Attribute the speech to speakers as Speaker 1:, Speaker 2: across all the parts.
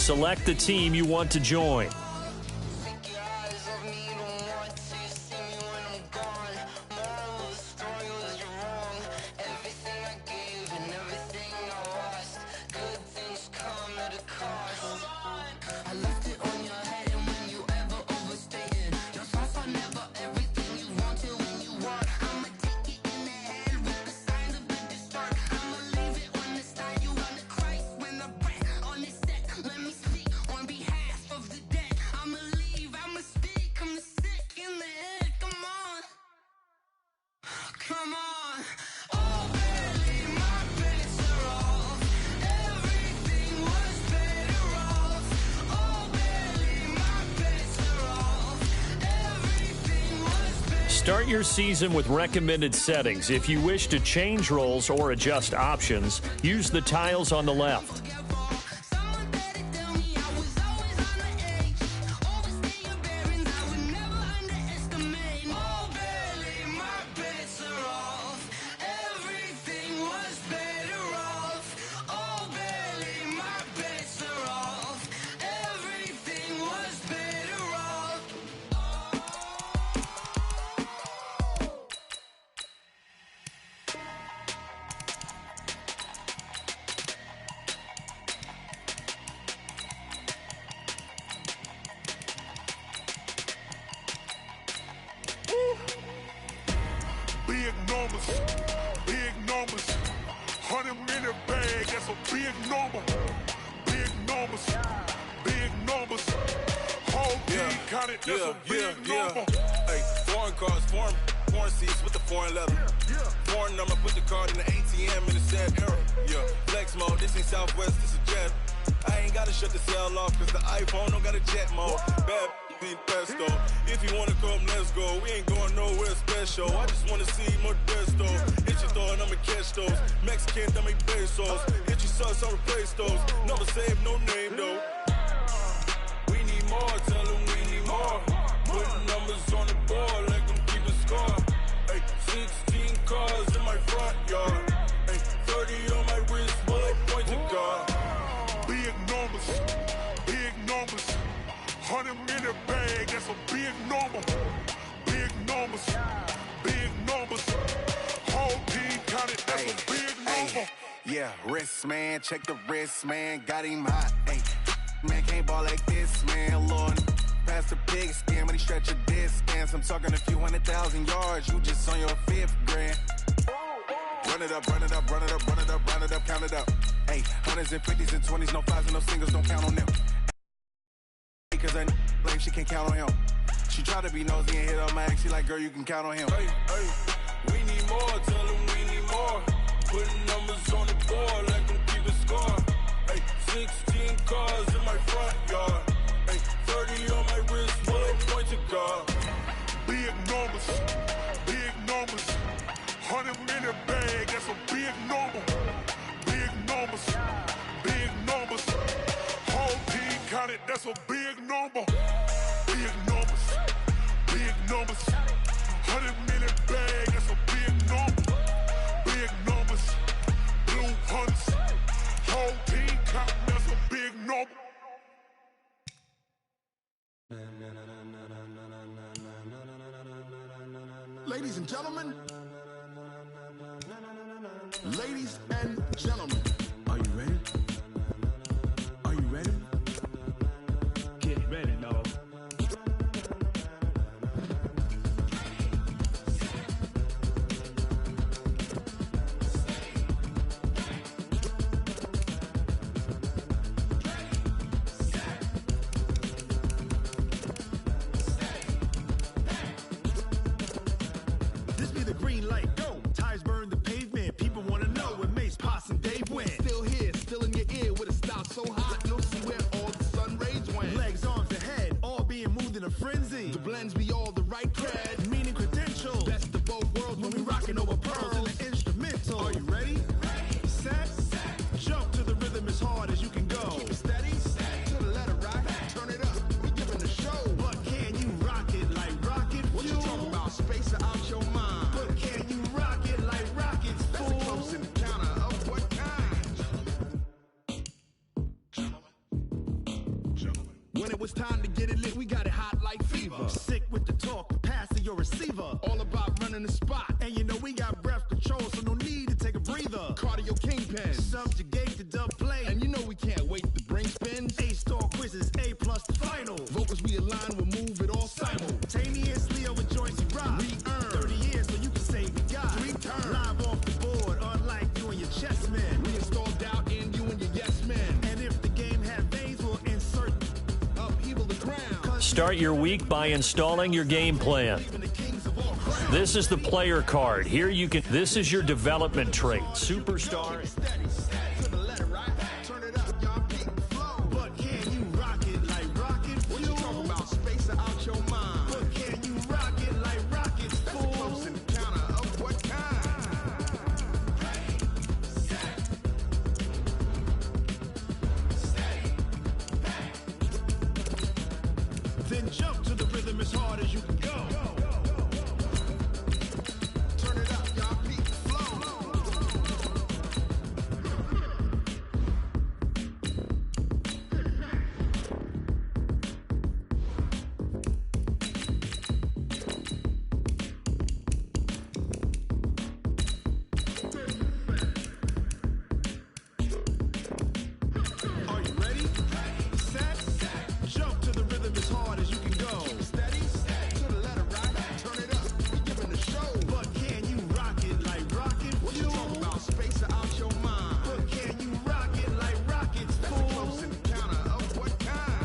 Speaker 1: select the team you want to join. Start your season with recommended settings. If you wish to change roles or adjust options, use the tiles on the left.
Speaker 2: Big numbers, 100-minute bag, that's a big number. Big numbers, whole team counted, that's a big number.
Speaker 3: Hey, foreign cars, foreign seats with the foreign leather. Foreign number, put the card in the ATM in the sad era. Flex mode, this ain't Southwest, this is jet. I ain't gotta shut the cell off, cause the iPhone don't got a jet mode. Bad be pesto. If you wanna come, let's go. We ain't going nowhere special. I just wanna see Modesto. Hit your thought, I'ma catch those. Mexican, I make pesos. Hit your sus, I'll replace those. Never save, no name though. We need more, tell them we need more. Putting numbers on the board like I'm keeping score. Hey, 16 cars in my front yard. Hey, 30 on my wrist, bullet point to God.
Speaker 2: Big numbers, 100-minute bag, that's a big number. Big numbers, whole team counted, that's a big number.
Speaker 4: Yeah, wrist man, check the wrist man, got him hot. Ay, man can't ball like this, man, Lord. Past the pig skin, when he stretch a distance. I'm talking a few 100,000 yards, you just on your 5th grand. Run it up, count it up. Hey, 100s and 50s and 20s, no 5s and no singles, don't count on them. Cause I blame she can't count on him. She try to be nosy and hit on my ex, she like, girl, you can count on him.
Speaker 3: Hey, we need more, tell them we need more. Putting numbers on the board like I'm keeping score. Hey, 16 cars in my front yard. Hey, 30 on my wrist, bullet point to God.
Speaker 2: Big numbers, 100-minute bag, that's a big number. Big numbers, whole team counted, that's a big number. Big numbers, 100-minute bag, that's a big number. Big numbers, blue hunts, whole team counting, that's a big number.
Speaker 5: Ladies and gentlemen, are you ready? Are you ready? Get ready, dog. This be the green light, go. Tires burn the pavement. People want to know where Mace, Poss, and Dave went. Still here, still in your ear with a style so hot. No see where all the sun rays went. Legs, arms, and head, all being moved in a frenzy. The blends be all the right cred, meaning credentials. Best of both worlds when we rocking over pearls in the instrumental. Are you ready? Set. Jump to the rhythm as hard as you can go. Keep it steady. To the letter right. Turn it up. We giving the show. But can you rock it like rocket fuel? What you talking about? Space out your mind. But can you rock it like rockets, fool? That's a close encounter of what kind? When it was time to get it lit, we got it hot like fever. Sick with the talk, the pass to your receiver. All about running the spot. And you know we got breath control, so no need to take a breather. Cardio kingpin, subjugate the dub play. And you know we can't wait to bring spins. A-star quizzes, A+ the final. Vocals we align, we'll move it all simultaneously over joints we rock. We earn 30 years so you can say we got 3 turns. Live off the board, unlike you and your chess men. We install doubt in you and your yes men. And if the game had veins, we'll insert upheaval the ground.
Speaker 1: Start your week by installing your game plan. This is the player card. Here you can, this is your development trait. Superstar.
Speaker 5: Then jump to the rhythm as hard as you can go. Turn it up, y'all peak flow. Are you ready? Set, jump to the rhythm as hard as you can go. Steady, to the letter right, turn it up, we giving the show. But can you rock it like rocket fuel? What you talking about, space out your mind? But can you rock it like rockets, fool? That's a close encounter of what kind?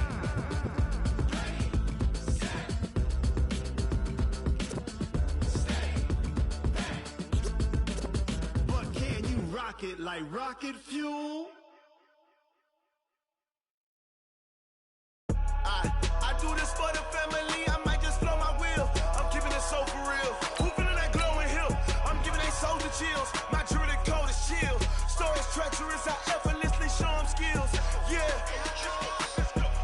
Speaker 5: But can you rock it like rocket fuel?
Speaker 3: I do this for the family, I might just blow my wheel. I'm keeping it so for real. Who feeling that glowing hill? I'm giving they soul the chills. My jewelry code is chill. Stories treacherous, I effortlessly show them skills. Yeah.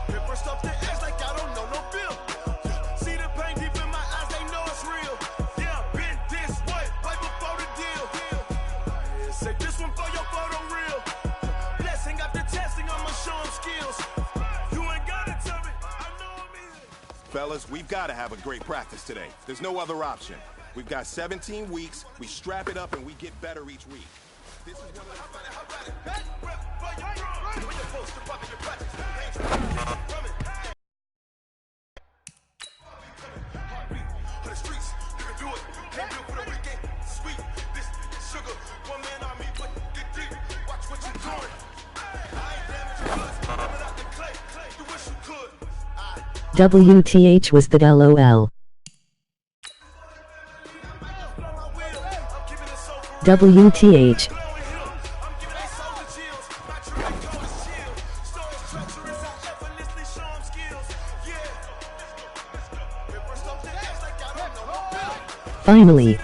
Speaker 3: Paper stuff the edge like I don't know no bill. See the pain deep in my eyes, they know it's real. Yeah, been this way, right before the deal. Say this one for your photo reel. Blessing after testing, I'ma show them skills.
Speaker 6: Fellas, we've got to have a great practice today. There's no other option. We've got 17 weeks, we strap it up, and we get better each week. This is one of
Speaker 7: WTH was that LOL. WTH. Finally.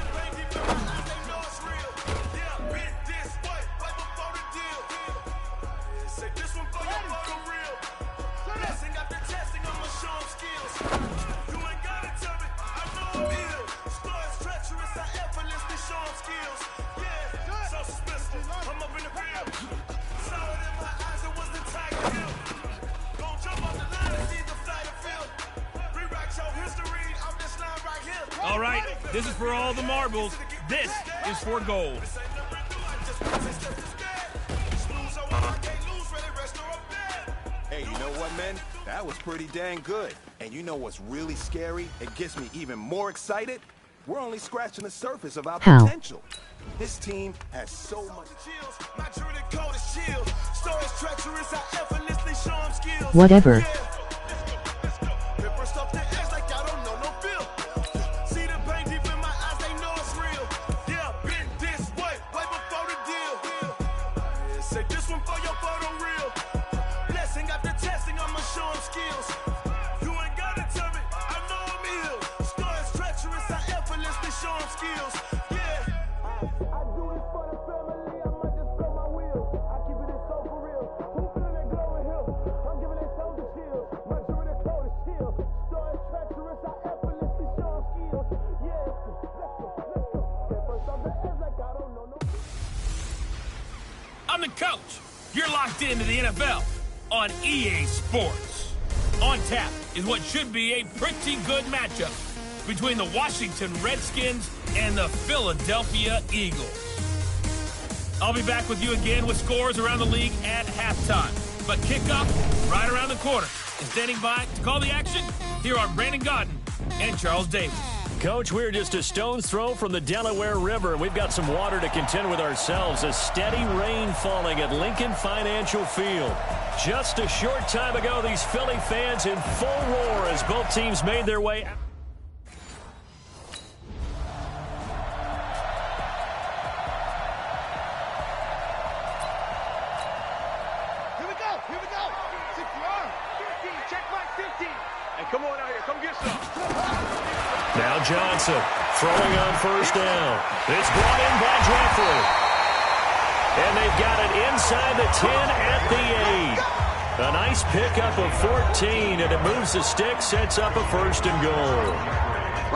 Speaker 8: All right, this is for all the marbles. This is for gold.
Speaker 6: Hey, you know what, man? That was pretty dang good. And you know what's really scary? It gets me even more excited. We're only scratching the surface of our potential. This team has so much.
Speaker 7: Whatever.
Speaker 8: I'm the coach. You're locked into the NFL on EA Sports. On tap is what should be a pretty good matchup between the Washington Redskins and the Philadelphia Eagles. I'll be back with you again with scores around the league at halftime. But kickoff right around the corner. And standing by to call the action, here are Brandon Godden and Charles Davis.
Speaker 1: Coach, we're just a stone's throw from the Delaware River, and we've got some water to contend with ourselves. A steady rain falling at Lincoln Financial Field. Just a short time ago, these Philly fans in full roar as both teams made their way out.
Speaker 9: Here we go. 60-yard. 15, check back 15. Hey, come on out here, come get some.
Speaker 1: Now Johnson throwing on first down. It's brought in by Jeffrey. And they've got it inside the 10 at the 8. A nice pickup of 14, and it moves the stick, sets up a first and goal.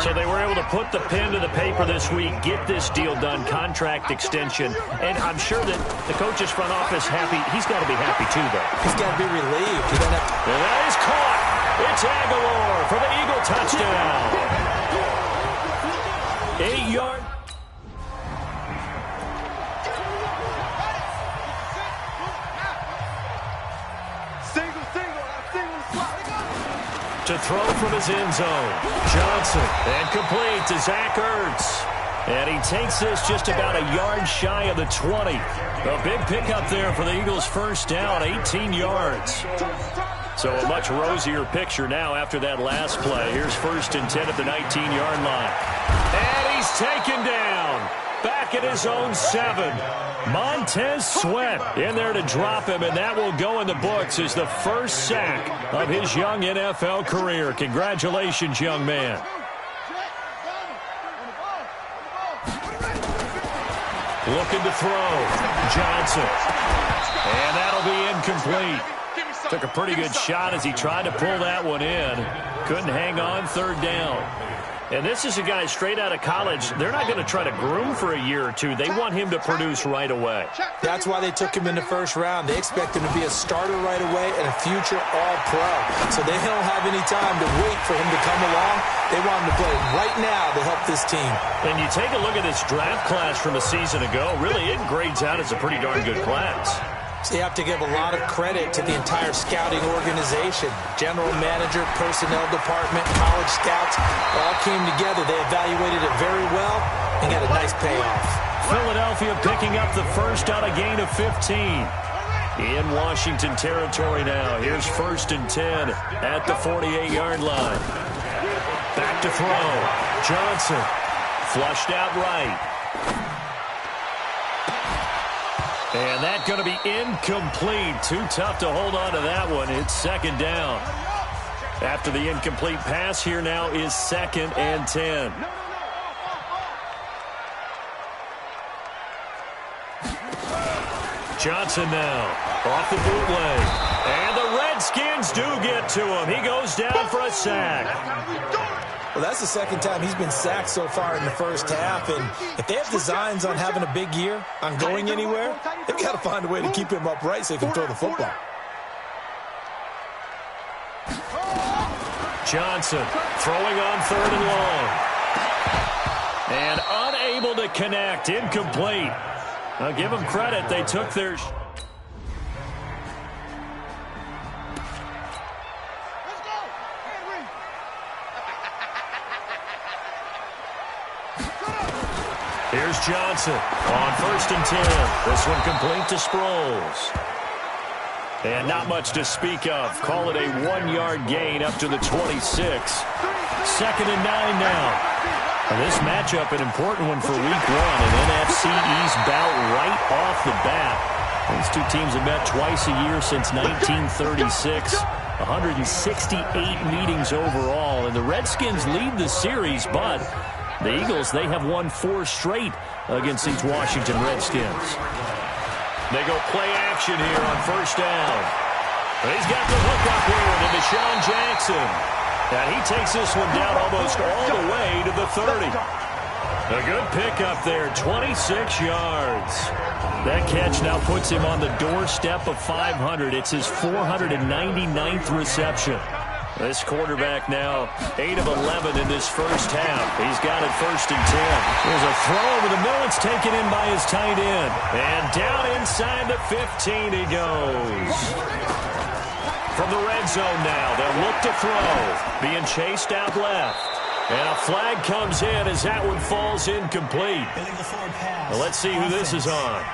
Speaker 1: So they were able to put the pen to the paper this week, get this deal done, contract extension. And I'm sure that the coach's front office happy. He's got to be happy too, though.
Speaker 10: He's got to be relieved. He doesn't have to...
Speaker 1: And that is caught. It's Aguilar for the Eagle touchdown. 8-yard. To throw from his end zone. Johnson, and complete to Zach Ertz. And he takes this just about a yard shy of the 20. A big pickup there for the Eagles' first down, 18 yards. So a much rosier picture now after that last play. Here's first and 10 at the 19-yard line. And he's taken down. Back at his own 7. Montez Sweat in there to drop him, and that will go in the books as the first sack of his young NFL career. Congratulations, young man. Looking to throw. Johnson. And that'll be incomplete. Took a pretty good shot as he tried to pull that one in. Couldn't hang on, third down. And this is a guy straight out of college. They're not going to try to groom for a year or two. They want him to produce right away.
Speaker 10: That's why they took him in the first round. They expect him to be a starter right away and a future all-pro. So they don't have any time to wait for him to come along. They want him to play right now to help this team.
Speaker 1: And you take a look at this draft class from a season ago. Really, it grades out as a pretty darn good class.
Speaker 10: So you have to give a lot of credit to the entire scouting organization. General manager, personnel department, college scouts, all came together. They evaluated it very well and got a nice payoff.
Speaker 1: Philadelphia picking up the first on a gain of 15. In Washington territory now. Here's first and 10 at the 48-yard line. Back to throw. Johnson flushed out right. And that's going to be incomplete. Too tough to hold on to that one. It's second down. After the incomplete pass, here now is second and 10. Johnson now off the bootleg. And the Redskins do get to him. He goes down for a sack.
Speaker 10: Well, that's the second time he's been sacked so far in the first half. And if they have designs on having a big year, on going anywhere, they've got to find a way to keep him upright so he can throw the football.
Speaker 1: Johnson throwing on third and long. And unable to connect. Incomplete. I'll give them credit. They took their... Here's Johnson on first and 10. This one complete to Sproles. And not much to speak of. Call it a 1-yard gain up to the 26. Second and 9 now. And this matchup, an important one for week 1. An NFC East bout right off the bat. These two teams have met twice a year since 1936. 168 meetings overall. And the Redskins lead the series, but the Eagles, they have won 4 straight against these Washington Redskins. They go play action here on first down. And he's got the hook up here to Deshaun Jackson. And he takes this one down almost all the way to the 30. A good pickup there, 26 yards. That catch now puts him on the doorstep of 500. It's his 499th reception. This quarterback now 8 of 11 in this first half. He's got it 1st and 10. There's a throw over the middle. It's taken in by his tight end. And down inside the 15 he goes. From the red zone now, they'll look to throw. Being chased out left. And a flag comes in as that one falls incomplete. Well, let's see who this is on.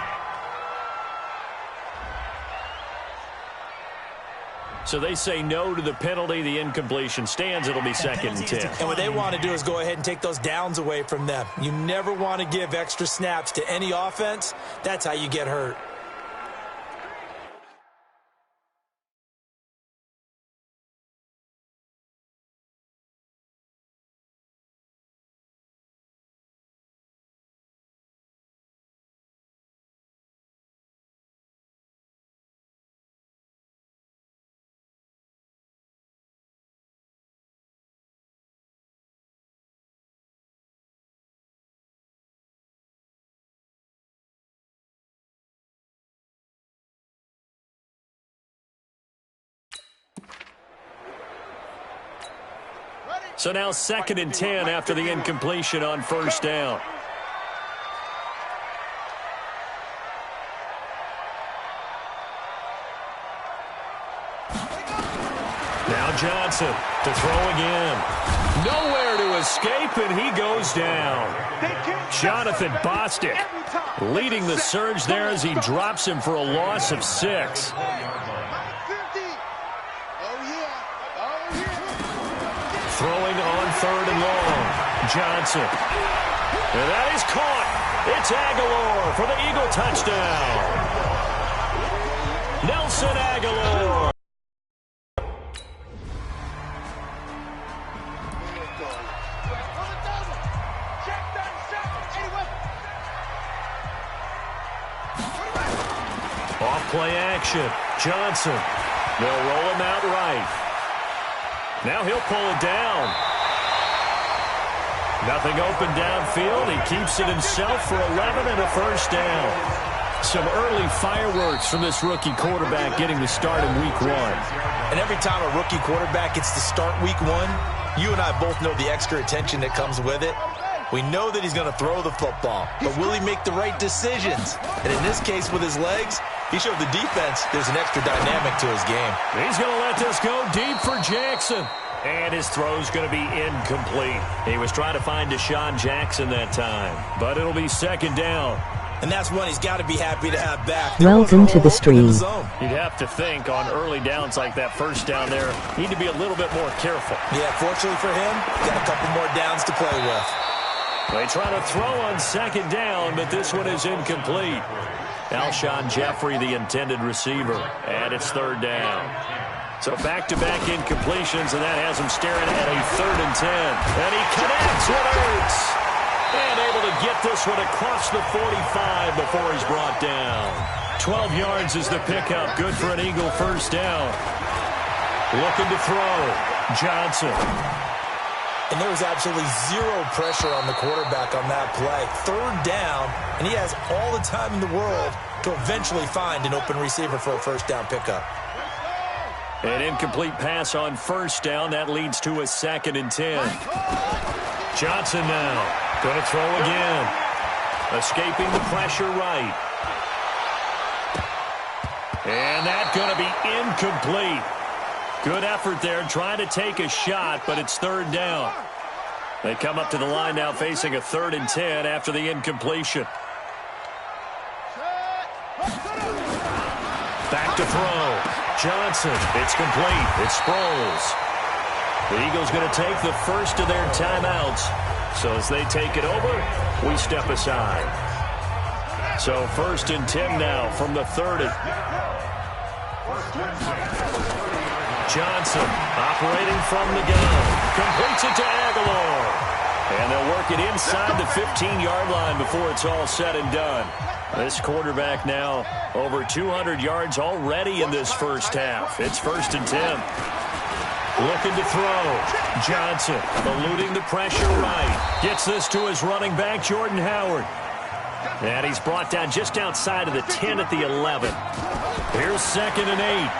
Speaker 1: So they say no to the penalty. The incompletion stands. It'll be 2nd and 10.
Speaker 10: And what they want to do is go ahead and take those downs away from them. You never want to give extra snaps to any offense. That's how you get hurt.
Speaker 1: So now 2nd and 10 after the incompletion on 1st down. Now Johnson to throw again. Nowhere to escape, and he goes down. Jonathan Bostic leading the surge there as he drops him for a loss of 6. Throwing on 3rd and long. Johnson. And that is caught. It's Aguilar for the Eagle touchdown. Nelson Aguilar. Off play action. Johnson. They'll roll him out right. Now he'll pull it down. Nothing open downfield. He keeps it himself for 11 and a 1st down. Some early fireworks from this rookie quarterback getting the start in week 1.
Speaker 10: And every time a rookie quarterback gets to start week 1, you and I both know the extra attention that comes with it. We know that he's going to throw the football, but will he make the right decisions? And in this case with his legs, he showed the defense there's an extra dynamic to his game.
Speaker 1: He's going to let this go deep for Jackson. And his throw's going to be incomplete. He was trying to find Deshaun Jackson that time, but it'll be 2nd down.
Speaker 10: And that's one he's got to be happy to have back.
Speaker 7: Welcome to the stream.
Speaker 1: You'd have to think on early downs like that 1st down there, need to be a little bit more careful.
Speaker 10: Yeah, fortunately for him, got a couple more downs to play with.
Speaker 1: They try to throw on 2nd down, but this one is incomplete. Alshon Jeffrey, the intended receiver, and it's 3rd down. So back-to-back incompletions, and that has him staring at a 3rd and 10. And he connects with Ertz. And able to get this one across the 45 before he's brought down. 12 yards is the pickup. Good for an Eagle 1st down. Looking to throw. Johnson.
Speaker 10: And there was absolutely zero pressure on the quarterback on that play. 3rd down, and he has all the time in the world to eventually find an open receiver for a 1st down pickup.
Speaker 1: An incomplete pass on 1st down. That leads to a 2nd and 10. Johnson now. Going to throw again. Escaping the pressure right. And that's going to be incomplete. Good effort there trying to take a shot, but it's 3rd down. They come up to the line now facing a 3rd and 10 after the incompletion. Back to throw. Johnson, it's complete. It's Sproles. The Eagles going to take the first of their timeouts. So as they take it over, we step aside. So 1st and 10 now from the 30. Johnson operating from the gun. Completes it to Aguilar. And they'll work it inside the 15-yard line before it's all said and done. This quarterback now over 200 yards already in this first half. It's 1st and 10. Looking to throw. Johnson eluding the pressure right. Gets this to his running back, Jordan Howard. And he's brought down just outside of the 10 at the 11. Here's 2nd and 8.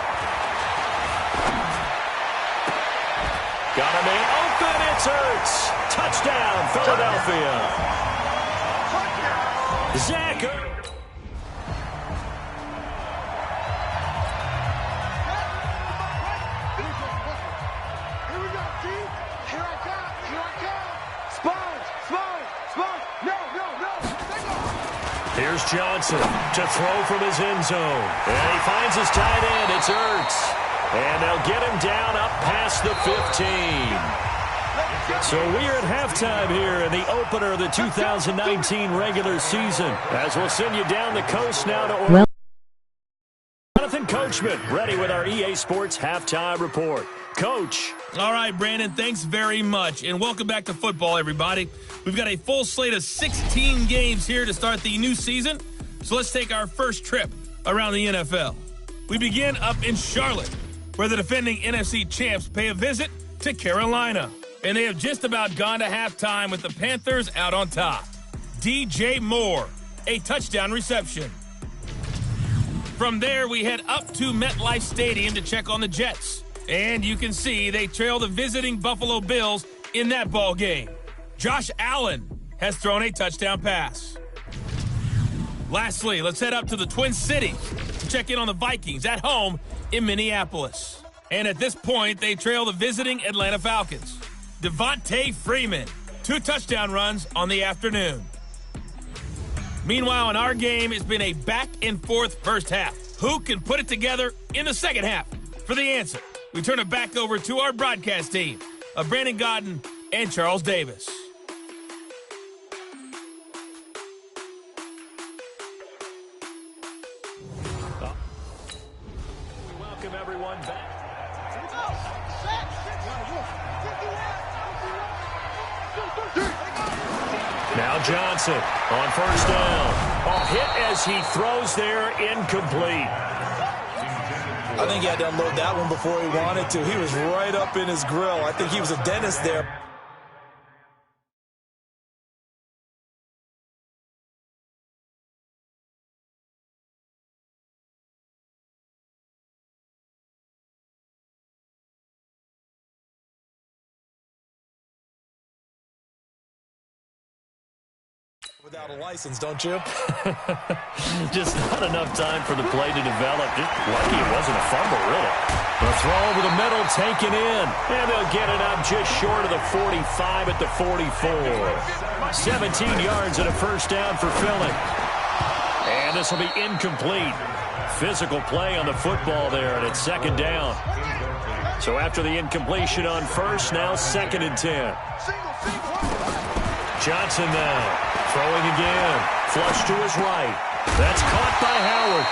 Speaker 1: a man open. It's Ertz. Touchdown, Philadelphia. Zach Ertz. Here's Johnson to throw from his end zone. And he finds his tight end. It's Ertz. And they'll get him down up past the 15. So we're at halftime here in the opener of the 2019 regular season. As we'll send you down the coast now to Orlando. Jonathan Coachman ready with our EA Sports halftime report. Coach.
Speaker 8: All right, Brandon, thanks very much. And welcome back to football, everybody. We've got a full slate of 16 games here to start the new season. So let's take our first trip around the NFL. We begin up in Charlotte, where the defending NFC champs pay a visit to Carolina. And they have just about gone to halftime with the Panthers out on top. DJ Moore, a touchdown reception. From there, we head up to MetLife Stadium to check on the Jets. And you can see they trail the visiting Buffalo Bills in that ball game. Josh Allen has thrown a touchdown pass. Lastly, let's head up to the Twin Cities to check in on the Vikings at home in Minneapolis. And at this point, they trail the visiting Atlanta Falcons. Devontae Freeman, 2 touchdown runs on the afternoon. Meanwhile, in our game, it's been a back-and-forth first half. Who can put it together in the second half? For the answer, we turn it back over to our broadcast team of Brandon Godden and Charles Davis.
Speaker 1: We welcome everyone back. Now Johnson on first down. Oh, hit as he throws there, incomplete.
Speaker 10: I think he had to unload that one before he wanted to. He was right up in his grill. I think he was a dentist there. Without a license, don't you?
Speaker 1: Just not enough time for the play to develop. Just lucky it wasn't a fumble, really. The throw over the middle, taken in. And they'll get it up just short of the 45 at the 44. 17 yards and a first down for Philly. And this will be incomplete. Physical play on the football there, and it's second down. So after the incompletion on first, now second and 10. Johnson now. Throwing again. Flush to his right. That's caught by Howard.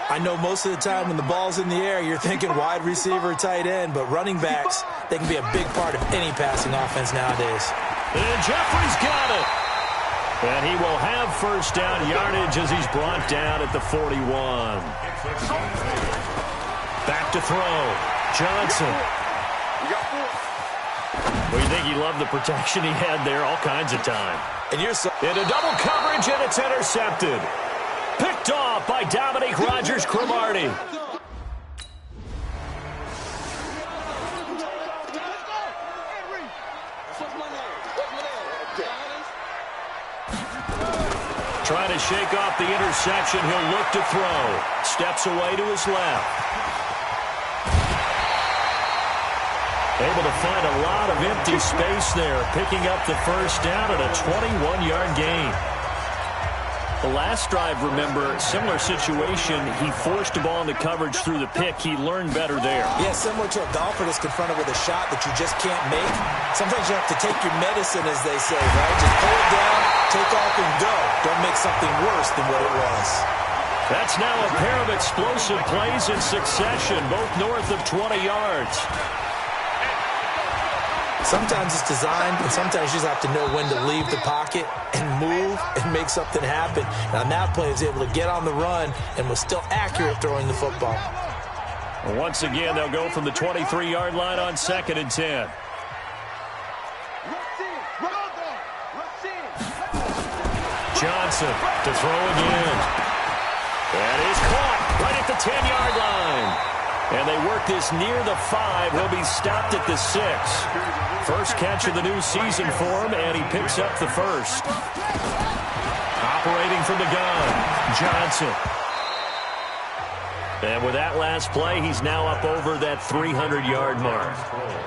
Speaker 10: I know most of the time when the ball's in the air, you're thinking wide receiver, tight end, but running backs, they can be a big part of any passing offense nowadays.
Speaker 1: And Jeffrey's got it. And he will have first down yardage as he's brought down at the 41. Back to throw. Johnson. Well, you think he loved the protection he had there all kinds of time.
Speaker 10: And you're
Speaker 1: into double coverage, and it's intercepted. Picked off by Dominique Rodgers-Cromartie. Trying to shake off the interception. He'll look to throw. Steps away to his left. Able to find a lot of empty space there, picking up the first down at a 21-yard gain. The last drive, remember, similar situation. He forced the ball into coverage through the pick. He learned better there.
Speaker 10: Yeah, similar to a golfer that's confronted with a shot that you just can't make. Sometimes you have to take your medicine, as they say, right? Just pull it down, take off, and go. Don't make something worse than what it was.
Speaker 1: That's now a pair of explosive plays in succession, both north of 20 yards.
Speaker 10: Sometimes it's designed, and sometimes you just have to know when to leave the pocket and move and make something happen. And on that play, he was able to get on the run and was still accurate throwing the football.
Speaker 1: Well, once again, they'll go from the 23-yard line on second and 10. Johnson to throw again. And he's caught right at the 10-yard line. And they work this near the 5. He'll be stopped at the 6. First catch of the new season for him, and he picks up the first. Operating from the gun, Johnson. And with that last play, he's now up over that 300-yard mark.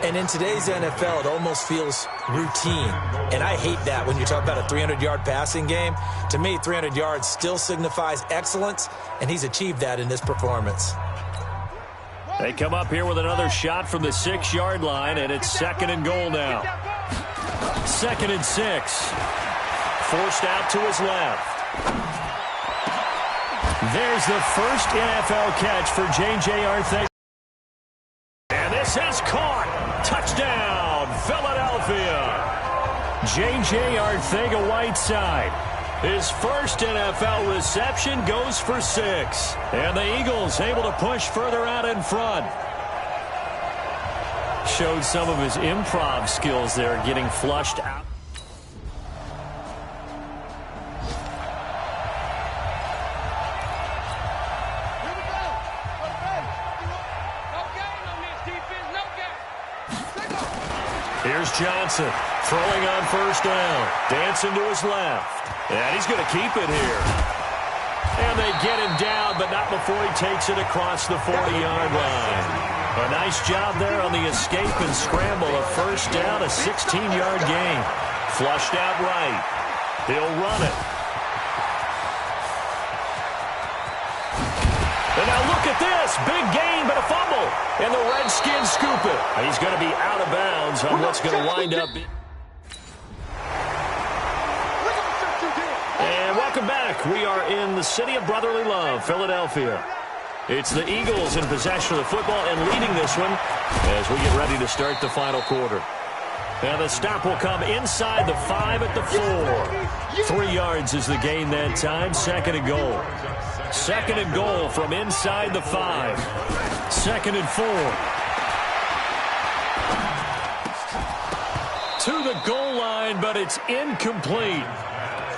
Speaker 10: And in today's NFL, it almost feels routine. And I hate that when you talk about a 300-yard passing game. To me, 300 yards still signifies excellence, and he's achieved that in this performance.
Speaker 1: They come up here with another shot from the 6-yard line, and it's 2nd and goal now. 2nd and 6. Forced out to his left. There's the first NFL catch for J.J. Arthega. And this is caught. Touchdown, Philadelphia. J.J. Arthega-Whiteside. His first NFL reception goes for 6. And the Eagles able to push further out in front. Showed some of his improv skills there, getting flushed out. Here's Johnson throwing on first down. Dancing to his left. And he's going to keep it here. And they get him down, but not before he takes it across the 40-yard line. A nice job there on the escape and scramble. A first down, a 16-yard gain. Flushed out right. He'll run it. And now look at this. Big gain, but a fumble. And the Redskins scoop it. He's going to be out of bounds on what's going to wind up. And welcome back. We are in the city of brotherly love, Philadelphia. It's the Eagles in possession of the football and leading this one as we get ready to start the final quarter. And the stop will come inside the 5 at the 4. 3 yards is the gain that time. 2nd and goal. 2nd and goal from inside the 5. 2nd and 4. To the goal line, but it's incomplete.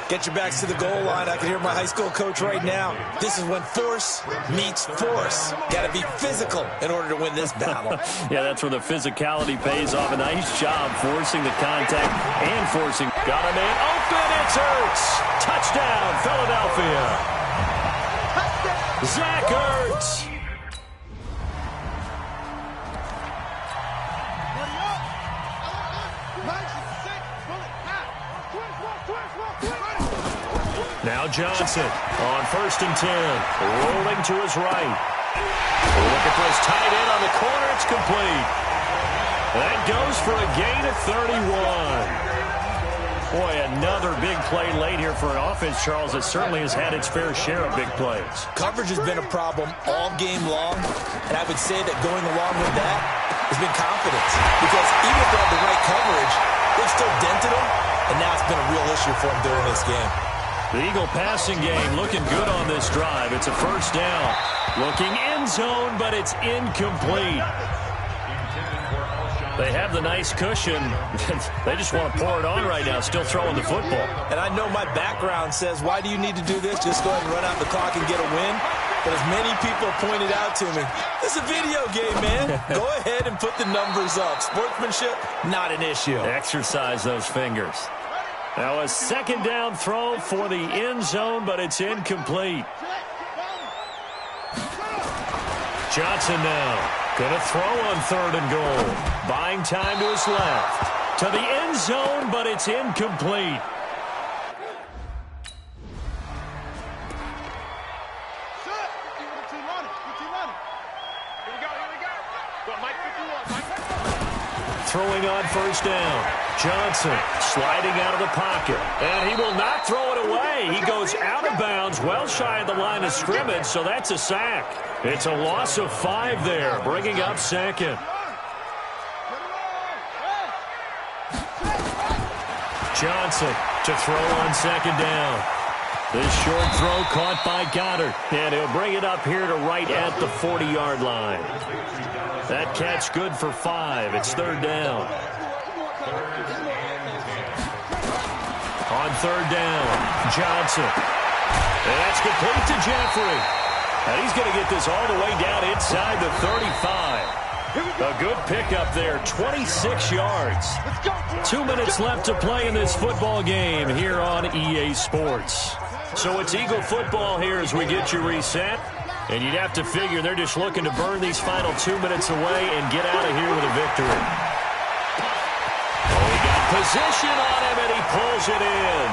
Speaker 10: Get your backs to the goal line. I can hear my high school coach right now. This is when force meets force. Got to be physical in order to win this battle.
Speaker 1: Yeah, that's where the physicality pays off. A nice job forcing the contact and forcing. Got a man open. It's Ertz. Touchdown, Philadelphia. Zach Ertz. Now Johnson on 1st and 10, rolling to his right. Looking for his tight end on the corner. It's complete. That goes for a gain of 31. Boy, another big play late here for an offense, Charles, that certainly has had its fair share of big plays.
Speaker 10: Coverage has been a problem all game long, and I would say that going along with that has been confidence. Because even if they had the right coverage, they've still dented them, and now it's been a real issue for them during this game.
Speaker 1: The Eagle passing game looking good on this drive. It's a first down. Looking end zone, but it's incomplete. They have the nice cushion. They just want to pour it on right now, still throwing the football.
Speaker 10: And I know my background says, why do you need to do this? Just go ahead and run out the clock and get a win. But as many people pointed out to me, this is a video game, man. Go ahead and put the numbers up. Sportsmanship, not an issue.
Speaker 1: Exercise those fingers. Now a 2nd down throw for the end zone, but it's incomplete. Johnson now going to throw on 3rd and goal. Buying time to his left. To the end zone, but it's incomplete. Throwing on 1st down. Johnson sliding out of the pocket. And he will not throw it away. He goes out of bounds, well shy of the line of scrimmage, so that's a sack. It's a loss of 5 there, bringing up 2nd. Johnson to throw on 2nd down. This short throw caught by Goddard. And he'll bring it up here to right at the 40-yard line. That catch good for 5. It's 3rd down. On 3rd down, Johnson. And that's complete to Jeffrey. And he's going to get this all the way down inside the 35. A good pickup there, 26 yards. 2 minutes left to play in this football game here on EA Sports. So it's Eagle football here as we get you reset. And you'd have to figure they're just looking to burn these final 2 minutes away and get out of here with a victory. Oh, he got position on him, and he pulls it in.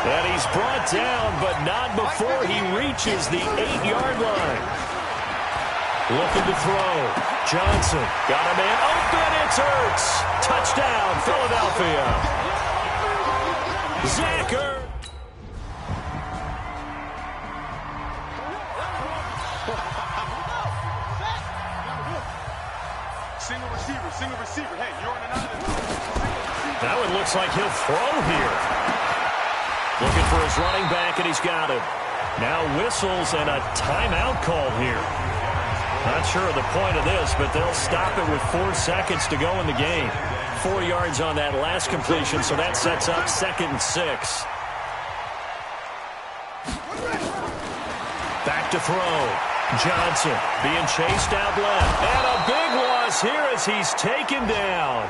Speaker 1: And he's brought down, but not before he reaches the 8-yard line. Looking to throw. Johnson got a man open. It's Ertz. Touchdown, Philadelphia. Zach Ertz.
Speaker 2: Single receiver. Hey, you're in another.
Speaker 1: Now it looks like he'll throw here. Looking for his running back, and he's got him. Now whistles and a timeout called here. Not sure of the point of this, but they'll stop it with 4 seconds to go in the game. 4 yards on that last completion, so that sets up 2nd and 6. Back to throw. Johnson being chased out left. And a big loss here as he's taken down.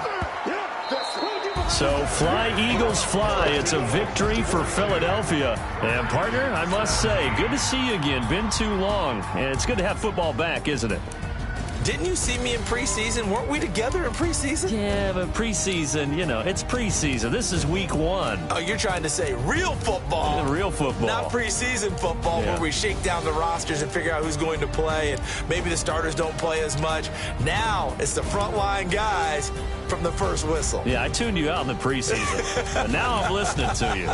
Speaker 1: So fly, Eagles, fly. It's a victory for Philadelphia. And, partner, I must say, good to see you again. Been too long. And it's good to have football back, isn't it?
Speaker 10: Didn't you see me in preseason? Weren't we together in preseason?
Speaker 1: Yeah, but preseason, you know, it's preseason. This is week 1.
Speaker 10: Oh, you're trying to say real football.
Speaker 1: Real football.
Speaker 10: Not preseason football where we shake down the rosters and figure out who's going to play, and maybe the starters don't play as much. Now it's the frontline guys from the first whistle.
Speaker 1: Yeah, I tuned you out in the preseason. But now I'm listening to you.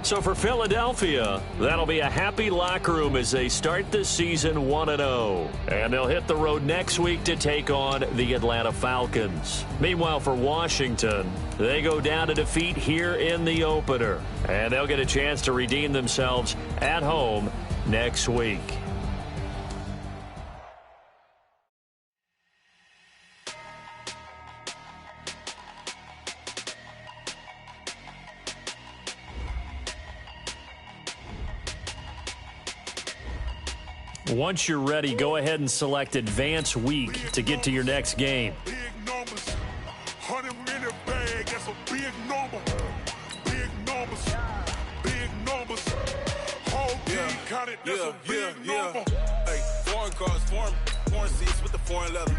Speaker 1: So for Philadelphia, that'll be a happy locker room as they start the season 1-0. And they'll hit the road next week to take on the Atlanta Falcons. Meanwhile, for Washington, they go down to defeat here in the opener. And they'll get a chance to redeem themselves at home next week. Once you're ready, go ahead and select Advance Week to get to your next game.
Speaker 2: Big numbers. 100 in a bag. That's a big number. Big numbers. Big numbers. Whole team counted. That's a big number.
Speaker 3: Hey, foreign cars, foreign seats with the foreign leather.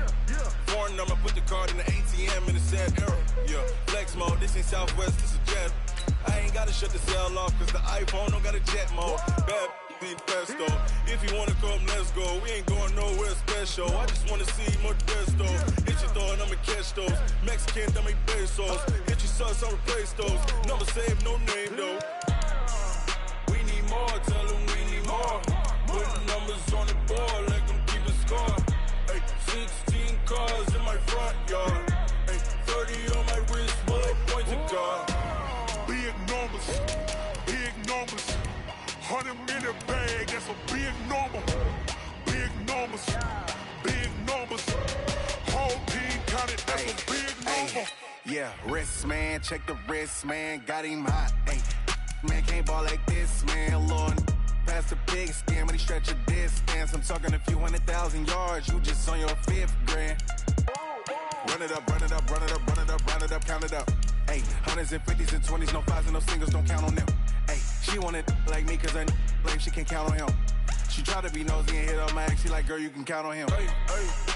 Speaker 3: Foreign number, put the card in the ATM in the sad era. Yeah, flex mode, this ain't Southwest, this is jet. I ain't gotta shut the cell off, cause the iPhone don't got a jet mode. Bad pesto. If you wanna come, let's go. We ain't going nowhere special. I just wanna see more pesto. Hit your thought, I'ma catch those. Mexican, dame pesos. Hit your sauce, I'll replace those. Number save, no name though. We need more, tell them we need more. Put numbers on the board, let them keep a score. Hey, 16 cars in my front yard. Hey, 30 on my wrist, bullet point to God.
Speaker 2: Big numbers. Big numbers. 100 in a bag, that's a big number. Big numbers, big numbers. Whole team counted, that's a big number.
Speaker 4: Yeah, wrist man, check the wrist man, got him hot. Ay, man can't ball like this, man. Lord, past the pig skin, but he stretch a distance. I'm talking a few 100,000 yards, you just on your 5th grand. Run it up, run it up, run it up, run it up, run it up, count it up. Ay, 100s and 50s and 20s, no 5s and no singles, don't count on them. Ay, she wanted like me cause her like she can count on him. She tried to be nosy and hit on my ex, she like, girl, you can count on him.
Speaker 3: Hey, hey.